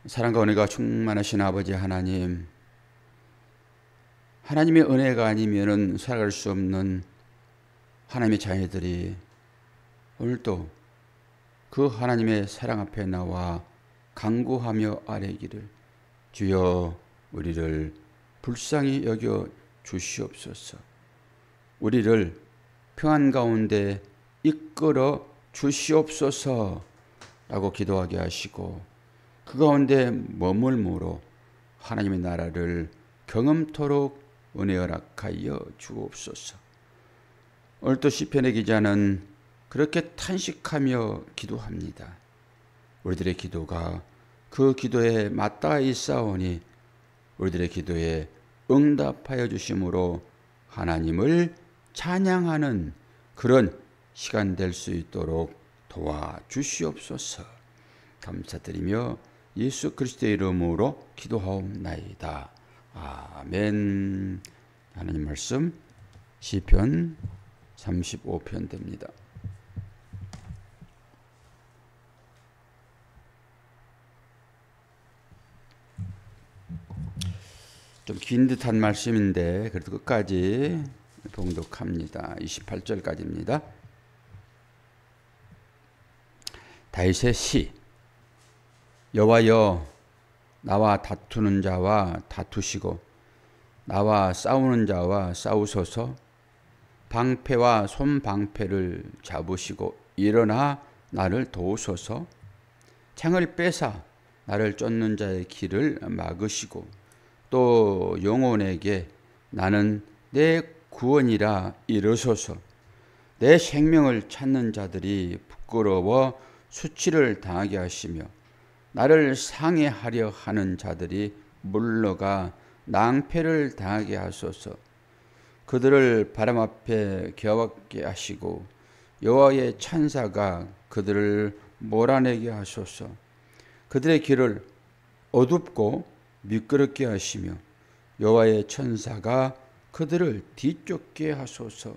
사랑과 은혜가 충만하신 아버지 하나님, 하나님의 은혜가 아니면은 살아갈 수 없는 하나님의 자녀들이 오늘도 그 하나님의 사랑 앞에 나와 간구하며 아뢰기를, 주여 우리를 불쌍히 여겨 주시옵소서. 우리를 평안 가운데 이끌어 주시옵소서 라고 기도하게 하시고, 그 가운데 머물므로 하나님의 나라를 경험토록 은혜 허락하여 주옵소서. 오늘도 시편의 기자는 그렇게 탄식하며 기도합니다. 우리들의 기도가 그 기도에 맞닿아 있사오니 우리들의 기도에 응답하여 주심으로 하나님을 찬양하는 그런 시간 될 수 있도록 도와주시옵소서. 감사드리며 예수 그리스도의 이름으로 기도하옵나이다. 아멘. 하나님 말씀 시편 35편 됩니다. 좀 긴 듯한 말씀인데 그래도 끝까지 봉독합니다. 28절까지입니다. 다윗의 시. 여호와여, 나와 다투는 자와 다투시고 나와 싸우는 자와 싸우소서. 방패와 손방패를 잡으시고 일어나 나를 도우소서. 창을 빼사 나를 쫓는 자의 길을 막으시고 또 영혼에게 나는 내 구원이라 이르소서. 내 생명을 찾는 자들이 부끄러워 수치를 당하게 하시며 나를 상해하려 하는 자들이 물러가 낭패를 당하게 하소서. 그들을 바람 앞에 겨웠게 하시고 여호와의 천사가 그들을 몰아내게 하소서. 그들의 길을 어둡고 미끄럽게 하시며 여호와의 천사가 그들을 뒤쫓게 하소서.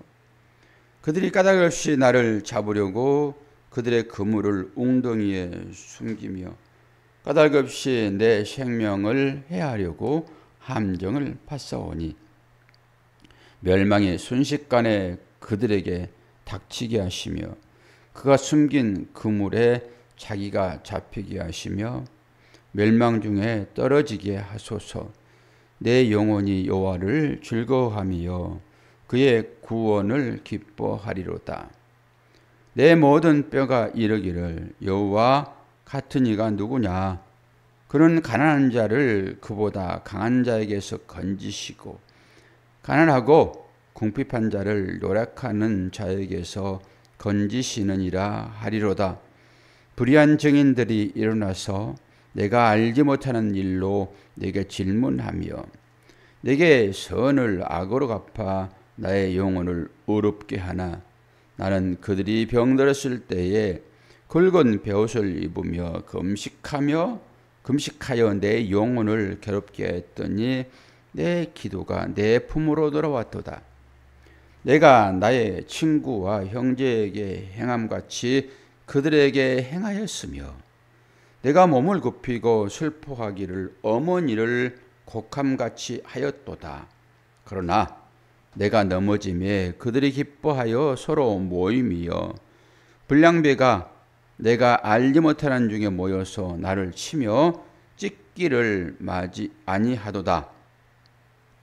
그들이 까닭없이 나를 잡으려고 그들의 그물을 웅덩이에 숨기며 까닭없이 내 생명을 해하려고 함정을 파싸오니 멸망이 순식간에 그들에게 닥치게 하시며 그가 숨긴 그물에 자기가 잡히게 하시며 멸망 중에 떨어지게 하소서. 내 영혼이 여호와를 즐거워하며 그의 구원을 기뻐하리로다. 내 모든 뼈가 이르기를 여호와 같은 이가 누구냐. 그는 가난한 자를 그보다 강한 자에게서 건지시고 가난하고 궁핍한 자를 노력하는 자에게서 건지시느니라 하리로다. 불의한 증인들이 일어나서 내가 알지 못하는 일로 내게 질문하며 내게 선을 악으로 갚아 나의 영혼을 어렵게 하나. 나는 그들이 병들었을 때에 굵은 베옷을 입으며 금식하여 내 영혼을 괴롭게 했더니 내 기도가 내 품으로 돌아왔도다. 내가 나의 친구와 형제에게 행함같이 그들에게 행하였으며 내가 몸을 굽히고 슬퍼하기를 어머니를 곡함같이 하였도다. 그러나 내가 넘어짐에 그들이 기뻐하여 서로 모임이여 불량배가 내가 알지 못하는 중에 모여서 나를 치며 찢기를 마지 아니하도다.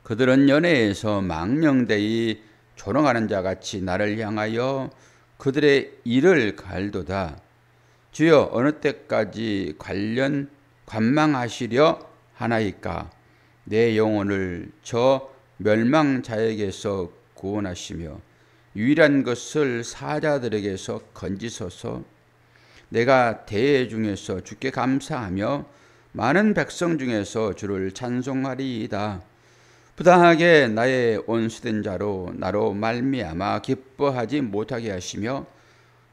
그들은 연회에서 망령되이 조롱하는 자같이 나를 향하여 그들의 이를 갈도다. 주여, 어느 때까지 관망하시려 하나이까. 내 영혼을 저 멸망자에게서 구원하시며 유일한 것을 사자들에게서 건지소서. 내가 대회 중에서 주께 감사하며 많은 백성 중에서 주를 찬송하리이다. 부당하게 나의 온수된 자로 나로 말미암아 기뻐하지 못하게 하시며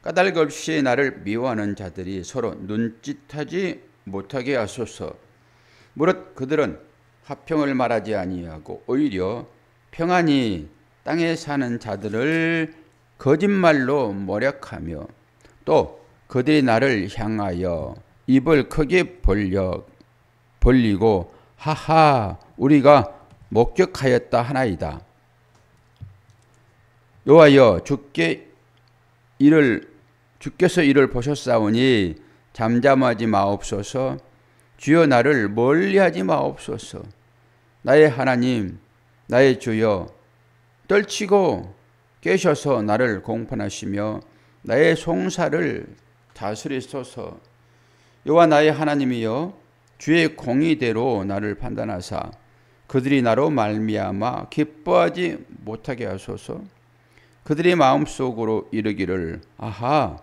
까닭없이 나를 미워하는 자들이 서로 눈짓하지 못하게 하소서. 무릇 그들은 화평을 말하지 아니하고 오히려 평안히 땅에 사는 자들을 거짓말로 모략하며 또 그들이 나를 향하여 입을 크게 벌려 벌리고 하하 우리가 목격하였다 하나이다. 여호와여 주께서 이를 보셨사오니 잠잠하지 마옵소서. 주여 나를 멀리하지 마옵소서. 나의 하나님 나의 주여 떨치고 깨셔서 나를 공판하시며 나의 송사를 다스리소서. 여호와 나의 하나님이여 주의 공의대로 나를 판단하사 그들이 나로 말미암아 기뻐하지 못하게 하소서. 그들이 마음속으로 이르기를 아하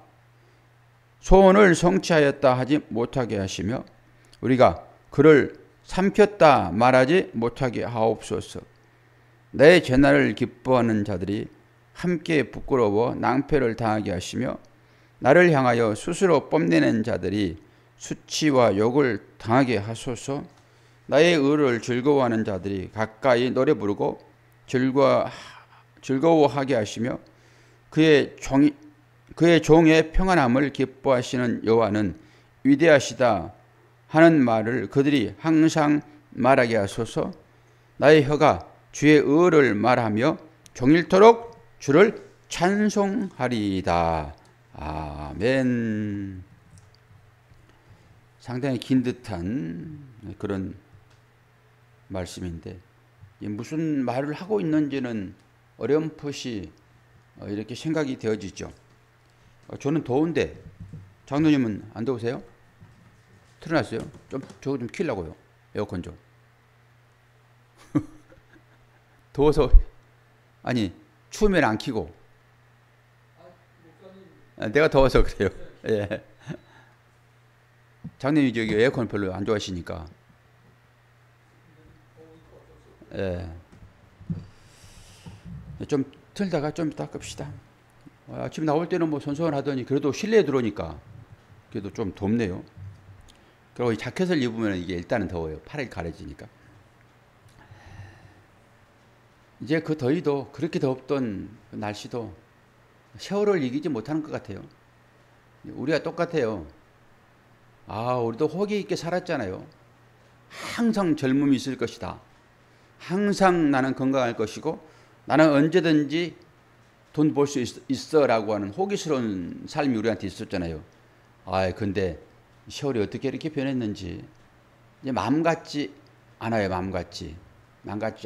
소원을 성취하였다 하지 못하게 하시며 우리가 그를 삼켰다 말하지 못하게 하옵소서. 내 재난을 기뻐하는 자들이 함께 부끄러워 낭패를 당하게 하시며 나를 향하여 스스로 뽐내는 자들이 수치와 욕을 당하게 하소서. 나의 의를 즐거워하는 자들이 가까이 노래 부르고 즐거워하게 하시며 그의 종의 평안함을 기뻐하시는 여호와는 위대하시다 하는 말을 그들이 항상 말하게 하소서. 나의 혀가 주의 의를 말하며 종일토록 주를 찬송하리이다. 아멘. 상당히 긴 듯한 그런 말씀인데 무슨 말을 하고 있는지는 어렴풋이 이렇게 생각이 되어지죠. 저는 더운데 장로님은 안 더우세요? 틀어놨어요? 저거 좀 키려고요. 에어컨 좀. 더워서 아니 추우면 안 키고. 내가 더워서 그래요. 예. 장로님이 저기 에어컨 별로 안 좋아하시니까. 예. 좀 틀다가 좀 이따 끕시다. 아침 나올 때는 뭐 선선하더니 그래도 실내에 들어오니까 그래도 좀 덥네요. 그리고 이 자켓을 입으면 이게 일단은 더워요. 팔이 가려지니까. 이제 그 더위도 그렇게 덥던 그 날씨도 세월을 이기지 못하는 것 같아요. 우리가 똑같아요. 우리도 호기 있게 살았잖아요. 항상 젊음이 있을 것이다. 항상 나는 건강할 것이고 나는 언제든지 돈 벌 수 있어 라고 하는 호기스러운 삶이 우리한테 있었잖아요. 근데 세월이 어떻게 이렇게 변했는지 이제 마음 같지 않아요. 마음 같지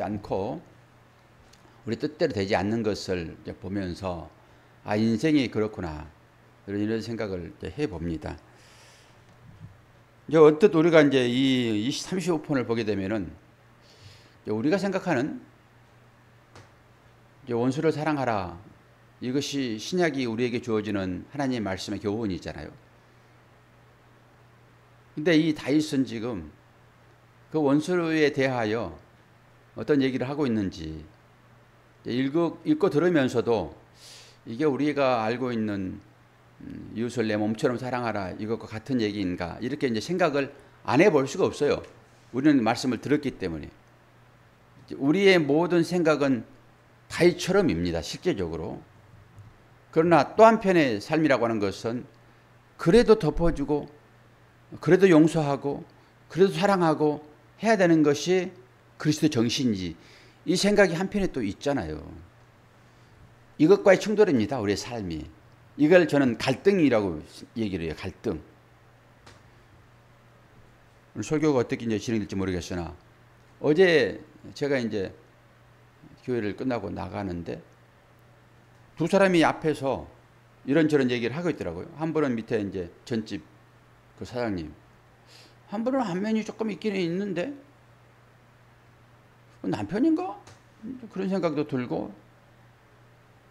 않고 우리 뜻대로 되지 않는 것을 이제 보면서 인생이 그렇구나 이런 생각을 이제 해봅니다. 이제 언뜻 우리가 이제 이 35편을 보게 되면은 우리가 생각하는 이제 원수를 사랑하라 이것이 신약이 우리에게 주어지는 하나님의 말씀의 교훈이잖아요. 근데 이 다윗은 지금 그 원수에 대하여 어떤 얘기를 하고 있는지 읽고 들으면서도 이게 우리가 알고 있는 이웃을 내 몸처럼 사랑하라 이것과 같은 얘기인가 이렇게 이제 생각을 안 해볼 수가 없어요. 우리는 말씀을 들었기 때문에. 우리의 모든 생각은 다윗처럼입니다. 실제적으로. 그러나 또 한편의 삶이라고 하는 것은 그래도 덮어주고 그래도 용서하고 그래도 사랑하고 해야 되는 것이 그리스도 정신이지 이 생각이 한편에 또 있잖아요. 이것과의 충돌입니다. 우리의 삶이. 이걸 저는 갈등이라고 얘기를 해요. 갈등. 오늘 설교가 어떻게 이제 진행될지 모르겠으나 어제 제가 이제 교회를 끝나고 나가는데 두 사람이 앞에서 이런저런 얘기를 하고 있더라고요. 한 분은 밑에 이제 전집 그 사장님, 한 분은 안면이 조금 있기는 있는데 남편인가? 그런 생각도 들고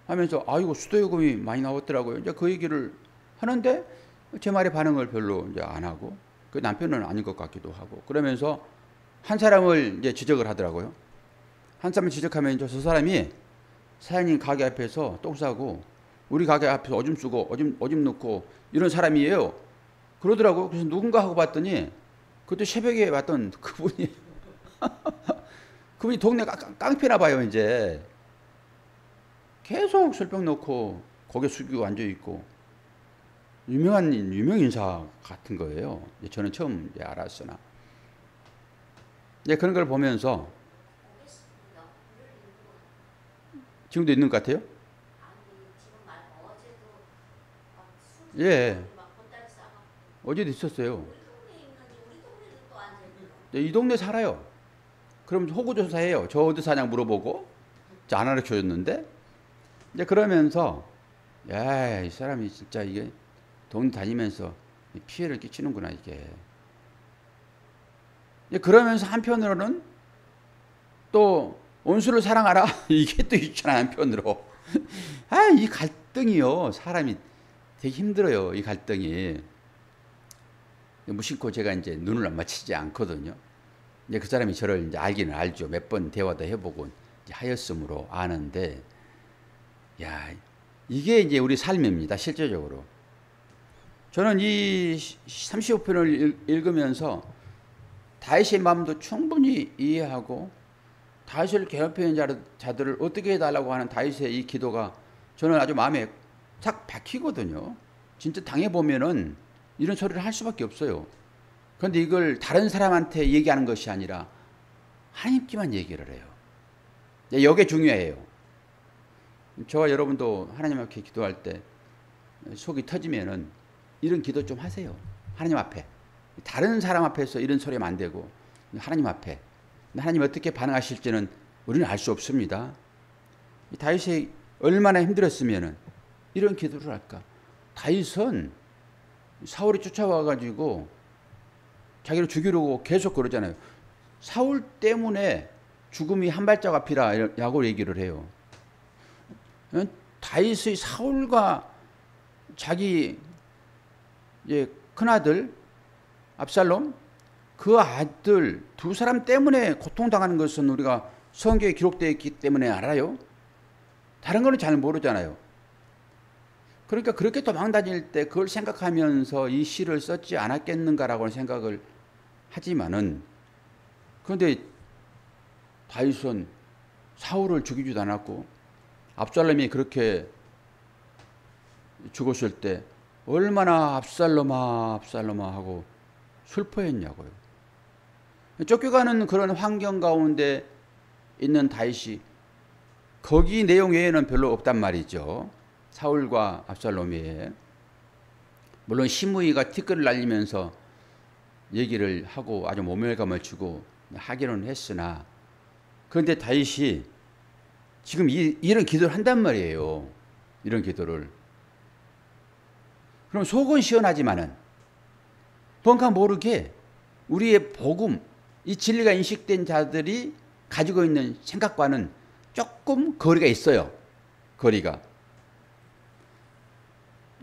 하면서 이거 수도요금이 많이 나왔더라고요. 이제 그 얘기를 하는데 제 말에 반응을 별로 이제 안 하고 그 남편은 아닌 것 같기도 하고 그러면서 한 사람을 이제 지적을 하더라고요. 한 사람을 지적하면 저 사람이 사장님 가게 앞에서 똥 싸고 우리 가게 앞에서 오줌 쓰고 오줌 넣고 이런 사람이에요. 그러더라고요. 그래서 누군가 하고 봤더니 그때 새벽에 봤던 그분이 그분이 동네 깡패나 봐요. 이제 계속 술병 넣고 고개 숙이고 앉아있고 유명 인사 같은 거예요. 저는 처음 알았으나 예, 그런 걸 보면서 지금도 있는 것 같아요. 예, 어제도 있었어요. 예, 이 동네 살아요. 그럼 호구조사해요. 저 어디 사냐 물어보고 안 가르쳐줬는데 이제 그러면서 야, 이 사람이 진짜 이게 돈 다니면서 피해를 끼치는구나 이게. 이제 그러면서 한편으로는 또 온수를 사랑하라 이게 또 있잖아 한편으로. 아, 이 갈등이요 사람이 되게 힘들어요 이 갈등이. 무심코 제가 이제 눈을 안 맞추지 않거든요. 이제 그 사람이 저를 이제 알기는 알죠. 몇 번 대화도 해보고 이제 하였으므로 아는데, 야, 이게 이제 우리 삶입니다. 실제적으로. 저는 이 35편을 읽으면서 다윗의 마음도 충분히 이해하고 다윗을 괴롭히는 자들을 어떻게 해달라고 하는 다윗의 이 기도가 저는 아주 마음에 탁 박히거든요. 진짜 당해보면은 이런 소리를 할 수밖에 없어요. 그런데 이걸 다른 사람한테 얘기하는 것이 아니라 하나님께만 얘기를 해요. 이게 중요해요. 저와 여러분도 하나님 앞에 기도할 때 속이 터지면은 이런 기도 좀 하세요. 하나님 앞에. 다른 사람 앞에서 이런 소리 하면 안 되고 하나님 앞에. 하나님 어떻게 반응하실지는 우리는 알 수 없습니다. 다윗이 얼마나 힘들었으면은 이런 기도를 할까? 다윗은 사울이 쫓아와가지고 자기를 죽이려고 계속 그러잖아요. 사울 때문에 죽음이 한 발짝 앞이라고 얘기를 해요. 다윗의 사울과 자기 이제 큰아들 압살롬 그 아들 두 사람 때문에 고통당하는 것은 우리가 성경에 기록되어 있기 때문에 알아요. 다른 거는 잘 모르잖아요. 그러니까 그렇게 도망다닐 때 그걸 생각하면서 이 시를 썼지 않았겠는가라고 생각을 하지만은, 그런데 다윗은 사울을 죽이지도 않았고 압살롬이 그렇게 죽었을 때 얼마나 압살롬아 압살롬아 하고 슬퍼했냐고요. 쫓겨가는 그런 환경 가운데 있는 다윗이 거기 내용 외에는 별로 없단 말이죠. 사울과 압살롬 외에. 물론 시므이가 티끌을 날리면서 얘기를 하고 아주 모멸감을 주고 하기는 했으나, 그런데 다윗이 지금 이런 기도를 한단 말이에요. 이런 기도를. 그럼 속은 시원하지만은 뭔가 모르게 우리의 복음, 이 진리가 인식된 자들이 가지고 있는 생각과는 조금 거리가 있어요. 거리가.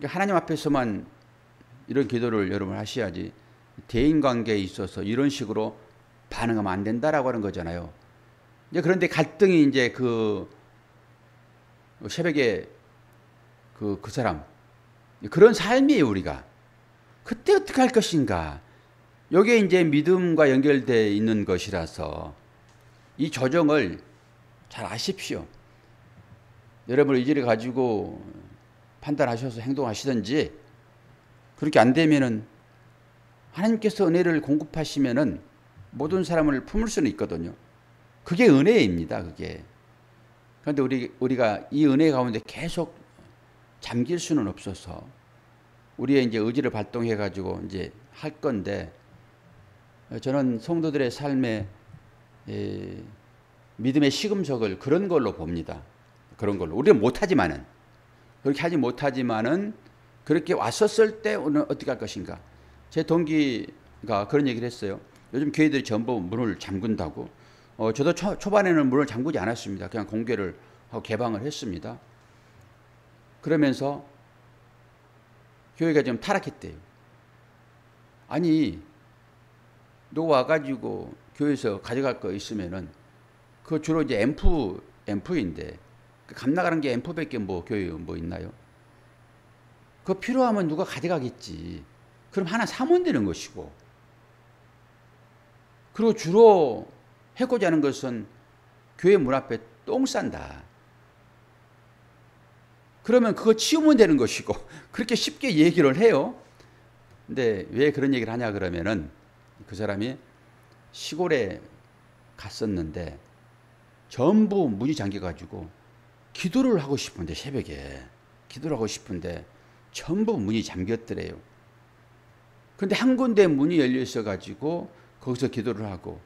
하나님 앞에서만 이런 기도를 여러분 하셔야지 대인관계에 있어서 이런 식으로 반응하면 안 된다라고 하는 거잖아요. 그런데 갈등이 이제 그 새벽에 그 사람 그런 삶이에요 우리가. 그때 어떻게 할 것인가. 이게 이제 믿음과 연결되어 있는 것이라서 이 조정을 잘 아십시오. 여러분 의지를 가지고 판단하셔서 행동하시든지, 그렇게 안 되면은 하나님께서 은혜를 공급하시면은 모든 사람을 품을 수는 있거든요. 그게 은혜입니다. 그게. 그런데 우리가 이 은혜 가운데 계속 잠길 수는 없어서 우리의 이제 의지를 발동해 가지고 이제 할 건데, 저는 성도들의 삶에 믿음의 시금석을 그런 걸로 봅니다. 그런 걸로. 우리는 못하지만은, 그렇게 하지 못하지만은 그렇게 왔었을 때 오늘 어떻게 할 것인가. 제 동기가 그런 얘기를 했어요. 요즘 교회들이 전부 문을 잠근다고. 저도 초반에는 문을 잠그지 않았습니다. 그냥 공개를 하고 개방을 했습니다. 그러면서 교회가 좀 타락했대요. 아니, 너 와가지고 교회에서 가져갈 거 있으면은 그 주로 이제 앰프인데 값 나가는 게 앰프밖에 뭐 교회에 뭐 있나요? 그거 필요하면 누가 가져가겠지. 그럼 하나 사면 되는 것이고. 그리고 주로 해고자 하는 것은 교회 문 앞에 똥 싼다. 그러면 그거 치우면 되는 것이고. 그렇게 쉽게 얘기를 해요. 근데 왜 그런 얘기를 하냐 그러면은 그 사람이 시골에 갔었는데 전부 문이 잠겨가지고 기도를 하고 싶은데 새벽에 기도를 하고 싶은데 전부 문이 잠겼더래요. 그런데 한 군데 문이 열려 있어가지고 거기서 기도를 하고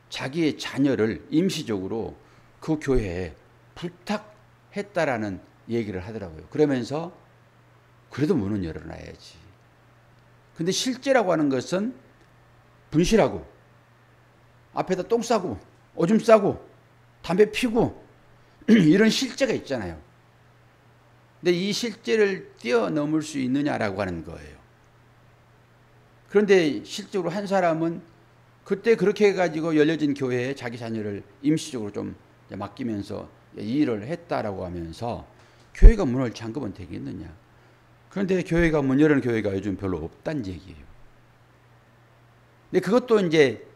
자기의 자녀를 임시적으로 그 교회에 부탁했다라는 얘기를 하더라고요. 그러면서 그래도 문은 열어놔야지. 근데 실제라고 하는 것은 분실하고 앞에다 똥 싸고 오줌 싸고 담배 피고 이런 실제가 있잖아요. 근데 이 실제를 뛰어넘을 수 있느냐라고 하는 거예요. 그런데 실제로 한 사람은 그때 그렇게 해가지고 열려진 교회에 자기 자녀를 임시적으로 좀 맡기면서 이 일을 했다라고 하면서 교회가 문을 잠그면 되겠느냐. 그런데 교회가 문 여는 교회가 요즘 별로 없다는 얘기예요. 근데 그것도 이제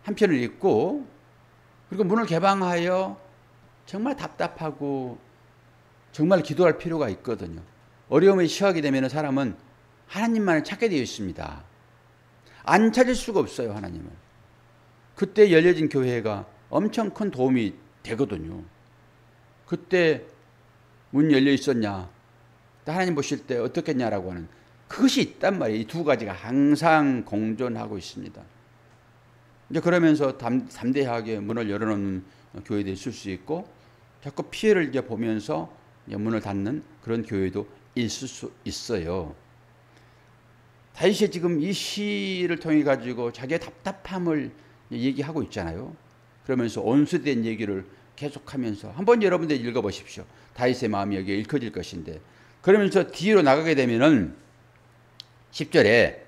한편을 읽고 그리고 문을 개방하여 정말 답답하고 정말 기도할 필요가 있거든요. 어려움에 처하게 되면 사람은 하나님만을 찾게 되어 있습니다. 안 찾을 수가 없어요, 하나님을. 그때 열려진 교회가 엄청 큰 도움이 되거든요. 그때 문 열려 있었냐, 하나님 보실 때 어떻겠냐라고 하는 그것이 있단 말이에요. 이 두 가지가 항상 공존하고 있습니다. 이제 그러면서 담대하게 문을 열어놓는 교회도 있을 수 있고 자꾸 피해를 이제 보면서 문을 닫는 그런 교회도 있을 수 있어요. 다윗이 지금 이 시를 통해 가지고 자기의 답답함을 얘기하고 있잖아요. 그러면서 온수된 얘기를 계속하면서 한번 여러분들 읽어보십시오. 다윗의 마음이 여기에 읽혀질 것인데 그러면서 뒤로 나가게 되면은 10절에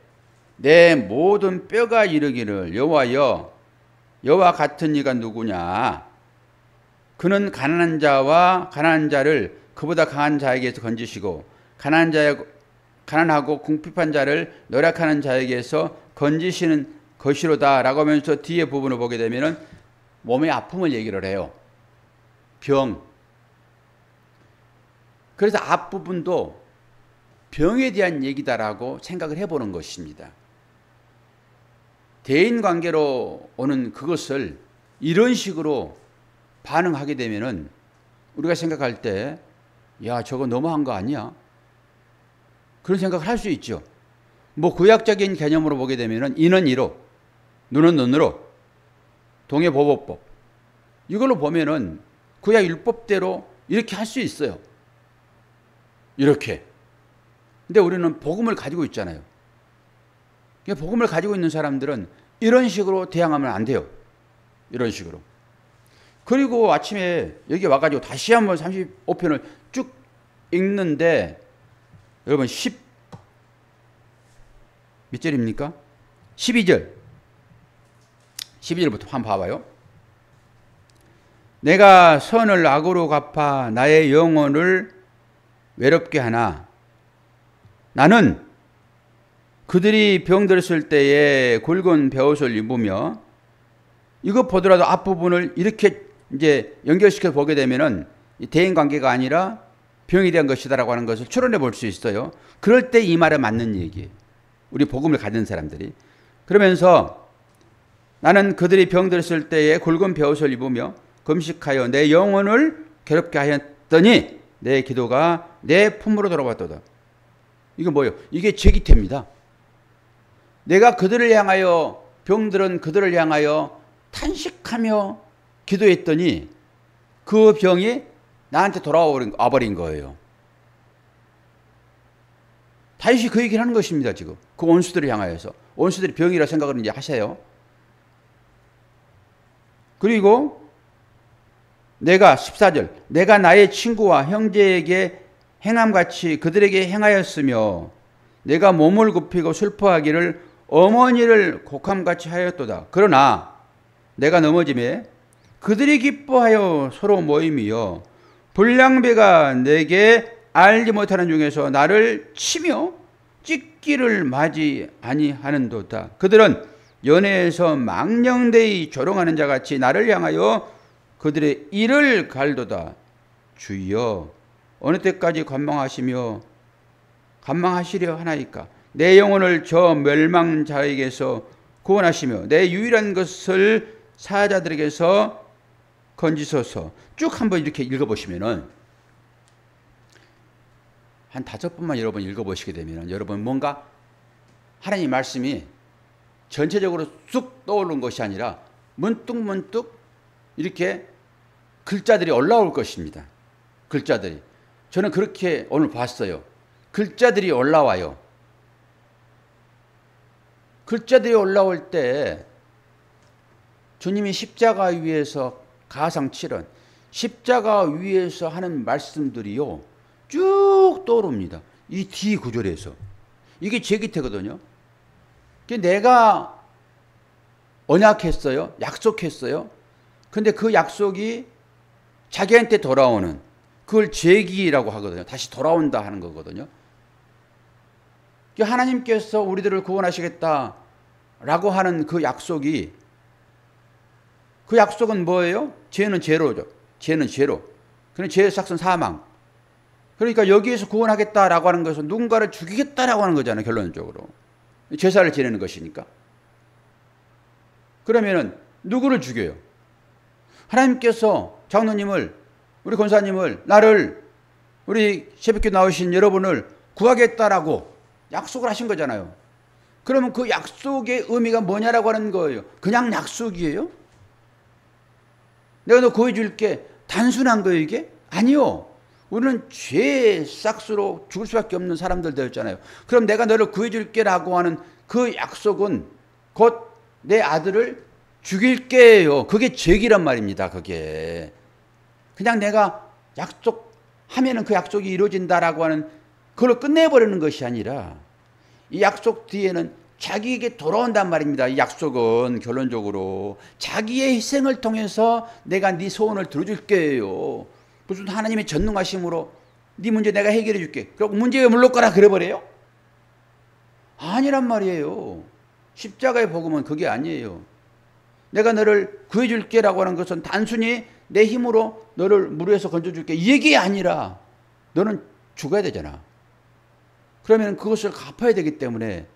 내 모든 뼈가 이르기를 여호와여 여호와 같은 이가 누구냐. 그는 가난한 자를 그보다 강한 자에게서 건지시고 가난하고 궁핍한 자를 노력하는 자에게서 건지시는 것이로다 라고 하면서 뒤에 부분을 보게 되면은 몸의 아픔을 얘기를 해요. 병. 그래서 앞부분도 병에 대한 얘기다라고 생각을 해보는 것입니다. 대인관계로 오는 그것을 이런 식으로 반응하게 되면은 우리가 생각할 때 야, 저거 너무한 거 아니야? 그런 생각을 할 수 있죠. 뭐 구약적인 개념으로 보게 되면은 이는 이로, 눈은 눈으로, 동해보호법 이걸로 보면은 구약 율법대로 이렇게 할 수 있어요. 이렇게. 근데 우리는 복음을 가지고 있잖아요. 복음을 가지고 있는 사람들은 이런 식으로 대항하면 안 돼요. 이런 식으로. 그리고 아침에 여기 와가지고 다시 한번 35편을 쭉 읽는데 여러분 몇 절입니까? 12절부터 한번 봐봐요. 내가 선을 악으로 갚아 나의 영혼을 외롭게 하나 나는 그들이 병들었을 때에 굵은 베옷을 입으며 이것 보더라도 앞부분을 이렇게 이제 연결시켜 보게 되면은 대인 관계가 아니라 병에 대한 것이다라고 하는 것을 추론해 볼 수 있어요. 그럴 때 이 말에 맞는 얘기예요. 우리 복음을 가진 사람들이. 그러면서 나는 그들이 병들었을 때에 굵은 베옷을 입으며 금식하여 내 영혼을 괴롭게 하였더니 내 기도가 내 품으로 돌아왔도다. 이거 뭐예요? 이게 제 기태입니다. 내가 그들을 향하여 병들은 그들을 향하여 탄식하며 기도했더니 그 병이 나한테 돌아와버린 거예요. 다윗이 그 얘기를 하는 것입니다. 지금 그 원수들을 향하여서 원수들이 병이라 생각을 이제 하세요. 그리고 내가 14절 내가 나의 친구와 형제에게 행함같이 그들에게 행하였으며 내가 몸을 굽히고 슬퍼하기를 어머니를 곡함같이 하였도다. 그러나 내가 넘어짐에 그들이 기뻐하여 서로 모임이여 불량배가 내게 알지 못하는 중에서 나를 치며 찢기를 맞이 아니하는도다. 그들은 연회에서 망령되이 조롱하는 자같이 나를 향하여 그들의 이를 갈도다. 주여 어느 때까지 관망하시려 하나이까. 내 영혼을 저 멸망자에게서 구원하시며 내 유일한 것을 사자들에게서 건지소서. 쭉 한번 이렇게 읽어보시면은 한 5번만 여러분 읽어보시게 되면 여러분 뭔가 하나님 말씀이 전체적으로 쑥 떠오르는 것이 아니라 문득문득 이렇게 글자들이 올라올 것입니다. 글자들이. 저는 그렇게 오늘 봤어요. 글자들이 올라와요. 글자들이 올라올 때 주님이 십자가 위에서 가상 치른 십자가 위에서 하는 말씀들이요. 쭉 떠오릅니다. 이 D 구절에서. 이게 제 기태거든요. 내가 언약했어요. 약속했어요. 근데 그 약속이 자기한테 돌아오는 그걸 제기라고 하거든요. 다시 돌아온다 하는 거거든요. 하나님께서 우리들을 구원하시겠다라고 하는 그 약속이 그 약속은 뭐예요? 죄는 죄로죠. 죄는 죄로. 그럼 죄의 삭은 사망. 그러니까 여기에서 구원하겠다라고 하는 것은 누군가를 죽이겠다라고 하는 거잖아요. 결론적으로. 제사를 지내는 것이니까. 그러면은 누구를 죽여요? 하나님께서 장로님을, 우리 권사님을, 나를, 우리 새벽에 나오신 여러분을 구하겠다라고 약속을 하신 거잖아요. 그러면 그 약속의 의미가 뭐냐라고 하는 거예요. 그냥 약속이에요? 내가 너 구해줄게. 단순한 거예요, 이게? 아니요. 우리는 죄의 싹수로 죽을 수밖에 없는 사람들 되었잖아요. 그럼 내가 너를 구해줄게라고 하는 그 약속은 곧 내 아들을 죽일게요. 그게 죄기란 말입니다. 그게. 그냥 내가 약속하면은 그 약속이 이루어진다라고 하는 그걸 끝내버리는 것이 아니라 이 약속 뒤에는 자기에게 돌아온단 말입니다. 이 약속은 결론적으로 자기의 희생을 통해서 내가 네 소원을 들어줄게요. 무슨 하나님의 전능하심으로 네 문제 내가 해결해 줄게. 그리고 문제에 물러가라 그래버려요? 아니란 말이에요. 십자가의 복음은 그게 아니에요. 내가 너를 구해줄게라고 하는 것은 단순히 내 힘으로 너를 물에서 건져줄게 이 얘기 아니라 너는 죽어야 되잖아. 그러면 그것을 갚아야 되기 때문에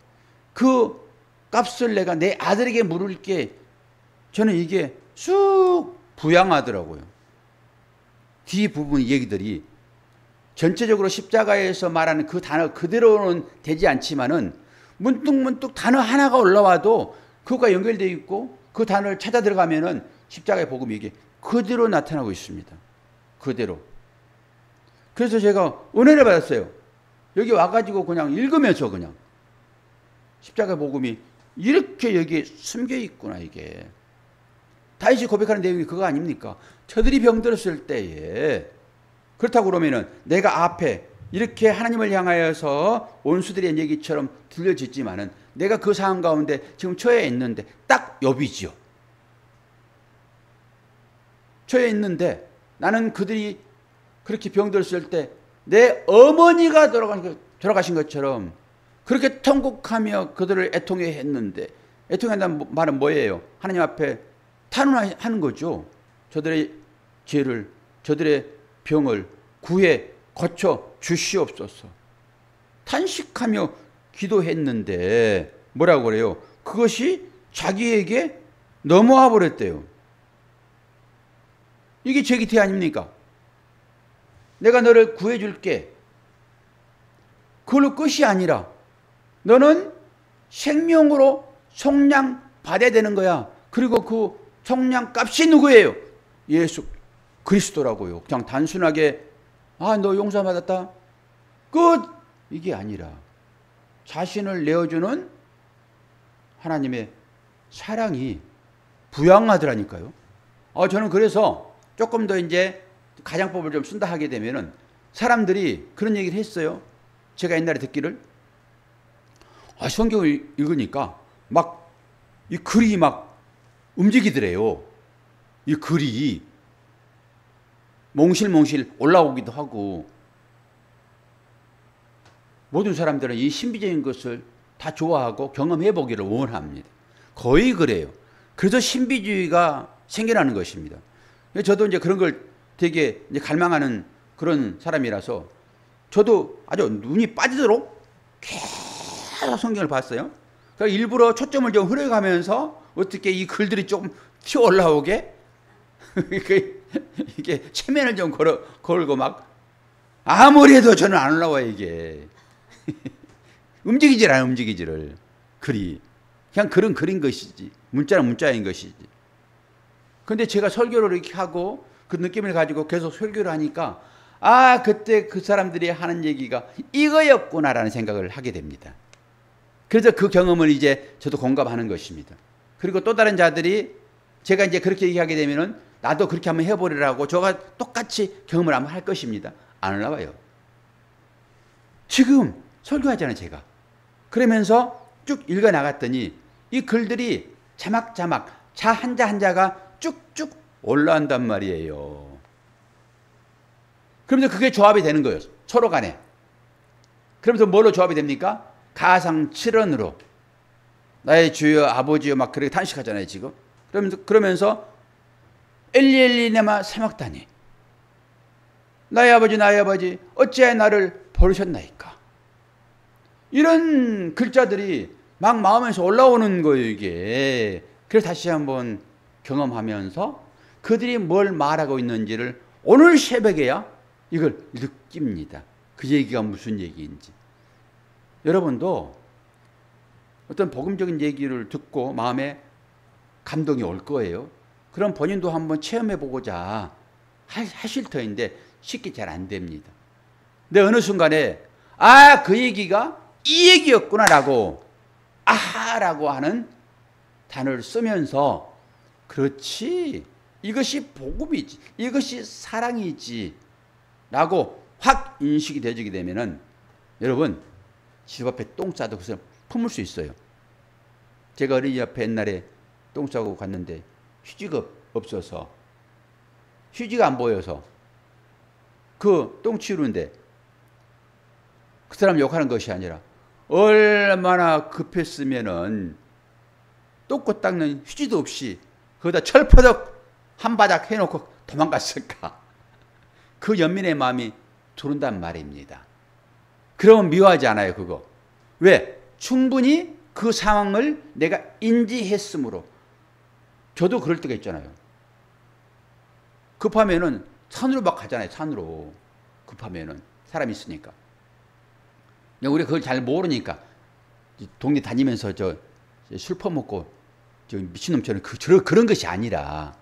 그 값을 내가 내 아들에게 물을게. 저는 이게 쑥 부양하더라고요. 뒷부분 얘기들이 전체적으로 십자가에서 말하는 그 단어 그대로는 되지 않지만은 문득문득 단어 하나가 올라와도 그것과 연결되어 있고 그 단어를 찾아 들어가면은 십자가의 복음이 이게 그대로 나타나고 있습니다. 그대로. 그래서 제가 은혜를 받았어요. 여기 와가지고 그냥 읽으면서 그냥 십자가의 복음이 이렇게 여기에 숨겨 있구나 이게. 다윗이 고백하는 내용이 그거 아닙니까? 저들이 병들었을 때에 그렇다고 그러면은 내가 앞에 이렇게 하나님을 향하여서 원수들의 얘기처럼 들려지지만은 내가 그 상황 가운데 지금 처해 있는데 딱 욥이지요. 처해 있는데 나는 그들이 그렇게 병들었을 때 내 어머니가 돌아가신 것처럼 그렇게 통곡하며 그들을 애통해 했는데 애통한다는 말은 뭐예요? 하나님 앞에 탄원하는 거죠. 저들의 죄를, 저들의 병을 구해 고쳐 주시옵소서. 탄식하며 기도했는데 뭐라고 그래요? 그것이 자기에게 넘어와 버렸대요. 이게 제 기태 아닙니까? 내가 너를 구해줄게. 그걸로 끝이 아니라 너는 생명으로 속량 받아야 되는 거야. 그리고 그 속량 값이 누구예요? 예수 그리스도라고요. 그냥 단순하게 너 용서받았다. 끝! 이게 아니라 자신을 내어주는 하나님의 사랑이 부양하더라니까요. 저는 그래서 조금 더 이제 가장법을 좀 쓴다 하게 되면은 사람들이 그런 얘기를 했어요. 제가 옛날에 듣기를 성경을 읽으니까 막 이 글이 막 움직이더래요. 이 글이 몽실몽실 올라오기도 하고 모든 사람들은 이 신비적인 것을 다 좋아하고 경험해 보기를 원합니다. 거의 그래요. 그래서 신비주의가 생겨나는 것입니다. 저도 이제 그런 걸 되게 이제 갈망하는 그런 사람이라서 저도 아주 눈이 빠지도록 계속 성경을 봤어요. 그러니까 일부러 초점을 좀 흐려가면서 어떻게 이 글들이 조금 튀어 올라오게 이게 체면을 좀 걸고 막 아무리 해도 저는 안 올라와요 이게. 움직이질 않아 움직이지를. 글이 그냥 글은 글인 것이지 문자는 문자인 것이지. 근데 제가 설교를 이렇게 하고 그 느낌을 가지고 계속 설교를 하니까 아 그때 그 사람들이 하는 얘기가 이거였구나라는 생각을 하게 됩니다. 그래서 그 경험을 이제 저도 공감하는 것입니다. 그리고 또 다른 자들이 제가 이제 그렇게 얘기하게 되면은 나도 그렇게 한번 해보리라고 저가 똑같이 경험을 한번 할 것입니다. 안 올라와요. 지금 설교하잖아요 제가. 그러면서 쭉 읽어 나갔더니 이 글들이 자막자막 자 한자 한자가 쭉쭉 올라온단 말이에요. 그러면서 그게 조합이 되는 거예요. 서로 간에. 그러면서 뭘로 조합이 됩니까? 가상칠언으로 나의 주여 아버지여 막 그렇게 탄식하잖아요 지금. 그러면서 엘리엘리네마 사막다니 나의 아버지 어찌하여 나를 버리셨나이까. 이런 글자들이 막 마음에서 올라오는 거예요 이게. 그래서 다시 한번 경험하면서 그들이 뭘 말하고 있는지를 오늘 새벽에야 이걸 느낍니다. 그 얘기가 무슨 얘기인지. 여러분도 어떤 복음적인 얘기를 듣고 마음에 감동이 올 거예요. 그럼 본인도 한번 체험해 보고자 하실 터인데 쉽게 잘 안 됩니다. 근데 어느 순간에 아, 그 얘기가 이 얘기였구나라고 아하라고 하는 단어를 쓰면서 그렇지 이것이 복음이지 이것이 사랑이지 라고 확 인식이 되어지게 되면은 여러분 집 앞에 똥 싸도 그것을 품을 수 있어요. 제가 어린이 앞에 옛날에 똥 싸고 갔는데 휴지가 없어서 휴지가 안 보여서 그 똥 치우는데 그 사람 욕하는 것이 아니라 얼마나 급했으면은 똥꼬 닦는 휴지도 없이 거기다 철퍼덕 한 바닥 해놓고 도망갔을까. 그 연민의 마음이 들어온단 말입니다. 그러면 미워하지 않아요 그거. 왜? 충분히 그 상황을 내가 인지했으므로. 저도 그럴 때가 있잖아요. 급하면은 산으로 막 가잖아요. 산으로 급하면은 사람이 있으니까. 우리가 그걸 잘 모르니까 동네 다니면서 저 술 퍼먹고 저 미친놈처럼 그런 것이 아니라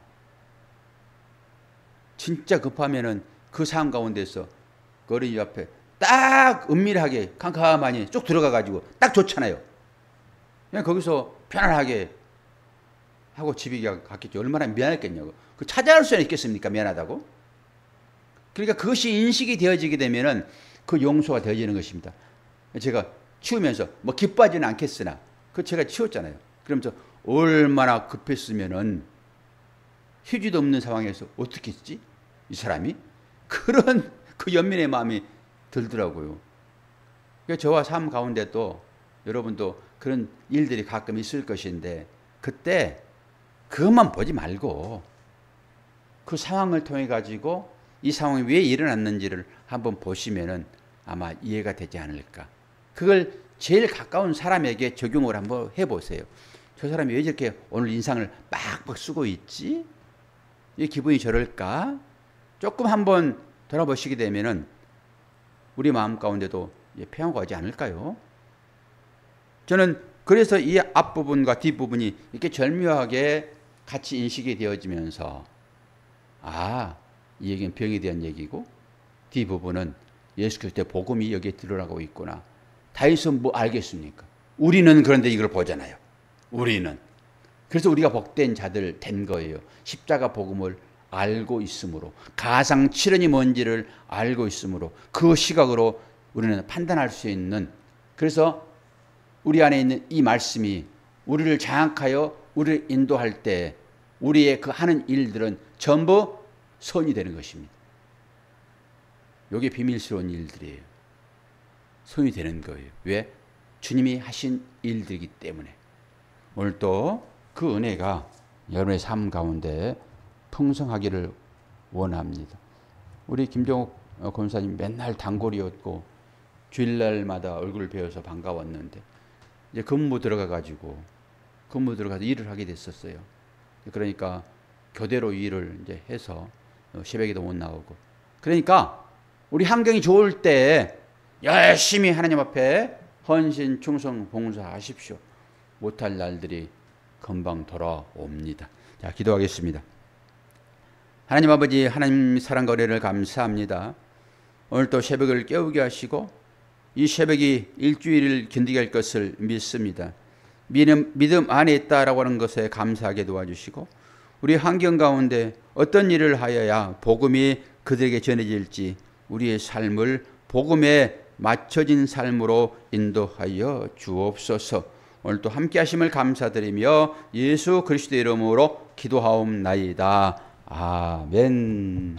진짜 급하면은 그 상황 가운데서 그 어린이 앞에 딱 은밀하게 캄캄하니 쭉 들어가가지고 딱 좋잖아요. 그냥 거기서 편안하게 하고 집에 갔겠죠. 얼마나 미안했겠냐고. 그 찾아갈 수는 있겠습니까? 미안하다고. 그러니까 그것이 인식이 되어지게 되면은 그 용서가 되어지는 것입니다. 제가 치우면서 뭐 기뻐하지는 않겠으나 그 제가 치웠잖아요. 그러면서 얼마나 급했으면은 휴지도 없는 상황에서 어떻게 했지? 이 사람이? 그런 그 연민의 마음이 들더라고요. 저와 삶 가운데 또 여러분도 그런 일들이 가끔 있을 것인데 그때 그것만 보지 말고 그 상황을 통해 가지고 이 상황이 왜 일어났는지를 한번 보시면은 아마 이해가 되지 않을까. 그걸 제일 가까운 사람에게 적용을 한번 해보세요. 저 사람이 왜 저렇게 오늘 인상을 빡빡 쓰고 있지? 이 기분이 저럴까? 조금 한번 돌아보시게 되면은 우리 마음 가운데도 평화가 오지 않을까요? 저는 그래서 이 앞부분과 뒷부분이 이렇게 절묘하게 같이 인식이 되어지면서 아, 이 얘기는 병에 대한 얘기고 뒷부분은 예수 그리스도의 복음이 여기에 드러나고 있구나. 다 해서 뭐 알겠습니까? 우리는 그런데 이걸 보잖아요. 우리는. 그래서 우리가 복된 자들 된 거예요. 십자가 복음을 알고 있으므로 가상칠언이 뭔지를 알고 있으므로 그 시각으로 우리는 판단할 수 있는 그래서 우리 안에 있는 이 말씀이 우리를 장악하여 우리를 인도할 때 우리의 그 하는 일들은 전부 선이 되는 것입니다. 이게 비밀스러운 일들이에요. 선이 되는 거예요. 왜? 주님이 하신 일들이기 때문에. 오늘 또 그 은혜가 여러분의 삶 가운데 풍성하기를 원합니다. 우리 김종욱 권사님 맨날 단골이었고 주일날마다 얼굴을 뵈어서 반가웠는데 이제 근무 들어가서 일을 하게 됐었어요. 그러니까 교대로 일을 이제 해서 새벽에도 못 나오고. 그러니까 우리 환경이 좋을 때 열심히 하나님 앞에 헌신, 충성, 봉사하십시오. 못할 날들이 금방 돌아옵니다. 자, 기도하겠습니다. 하나님 아버지, 하나님 사랑과 은혜를 감사합니다. 오늘 또 새벽을 깨우게 하시고 이 새벽이 일주일을 견디게 할 것을 믿습니다. 믿음 안에 있다라고 하는 것에 감사하게 도와주시고 우리 환경 가운데 어떤 일을 하여야 복음이 그들에게 전해질지 우리의 삶을 복음에 맞춰진 삶으로 인도하여 주옵소서. 오늘도 함께 하심을 감사드리며 예수 그리스도의 이름으로 기도하옵나이다. 아멘.